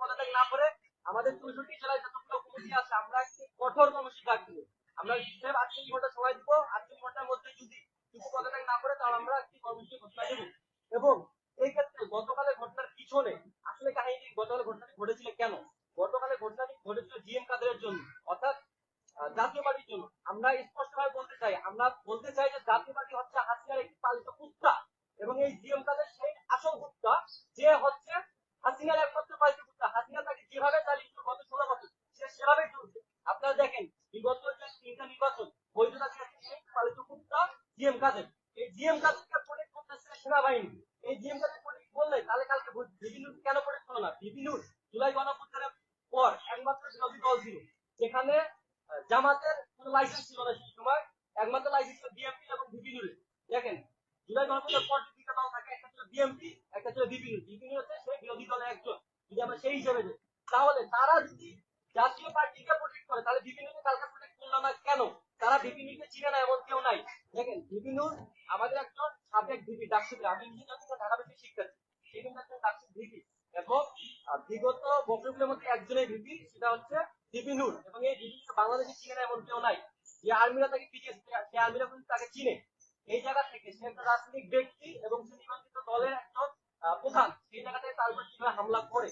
পদত্যাগ না করে আমাদের 64 জেলায় যতগুলো কমিটি আছে আমরা একটি কঠোর কর্মসূচি রাখবো। আমরা 48 ঘন্টা সময় দিব, 48 ঘন্টার মধ্যে যদি কিছু পদত্যাগ না করে তাহলে আমরা একটি কর্মসূচি ঘোষণা দেব। এবং এই ক্ষেত্রে গতকালের ঘটনার পিছনে আসলে কাহিনী, গতকালের ঘটনাটি ঘটেছিল কেন? গতকালের ঘটনাটি ঘটেছিল জিএম কাদেরের জন্য, অর্থাৎ জাতীয় পার্টির জন্য। আমরা স্পষ্টভাবে বলতে চাই যে জাতীয় পার্টি হচ্ছে হাসিনার একটি পালিত কুত্তা, এবং এই জিএম কাদের সেই আসল কুত্তা, যে হচ্ছে হাসিনার একমাত্র পালিত কুত্তা। হাসিনা তাকে যেভাবে চালিয়েছিল গত 16 বছর, সে সেভাবেই চলছে। আপনারা দেখেন বিগত যে 3টা নির্বাচন বৈধতা দিয়েছে এই পালিত কুত্তা জিএম কাদের। এই জিএম কাদেরকে প্রোটেক্ট করতেছে সেনাবাহিনী। এই জিএম কাদের প্রোটেক্ট করলে তাহলে কালকে বিভিন্ন কেন প্রোটেক্ট হলো না? বিভিন্ন জুলাই গণঅভ্যুত্থানের পর একমাত্র বিরোধী দল ছিল যেখানে জামাতের কোনো লাইসেন্স ছিল না সেই সময়, একমাত্র লাইসেন্স ছিল বিএনপি এবং ভিপি নুরের। দেখেন জুলাই গণঅভ্যুত্থানের পর দুইটা দল থাকে, একটা ছিল বিএনপি, একটা ছিল ভিপি নুর। ভিপি নুর হচ্ছে সেই বিরোধী দলের একজন। যদি আমরা সেই হিসেবে যাই, তাহলে তারা যদি জাতীয় পার্টিকে প্রোটেক্ট করে তাহলে ভিপি নুরকে কালকে প্রোটেক্ট করলো না কেন? তারা ভিপি নুরকে চিনে না এমন কেউ নাই। দেখেন ভিপি নুর আমাদের একজন সাবেক ভিপি ডাকসুতে, আমি নিজে ঢাকা বিশ্ববিদ্যালয়ের শিক্ষার্থী, সেই কিন্তু একজন ডাকসুর ভিপি। এবং বিগত বছরগুলোর মধ্যে একজনের ভিপি, সেটা হচ্ছে ভিপি নুর। এবং এই ভিপি বাংলাদেশে চিনে না এমন কেউ নাই। যে আর্মিরা তাকে পিটিয়েছে সে আর্মিরা কিন্তু তাকে চিনে। এই জায়গা থেকে সে একটা রাজনৈতিক ব্যক্তি এবং সে নিবন্ধিত দলের একজন প্রধান, সেই জায়গা থেকে তার উপর কিভাবে হামলা করে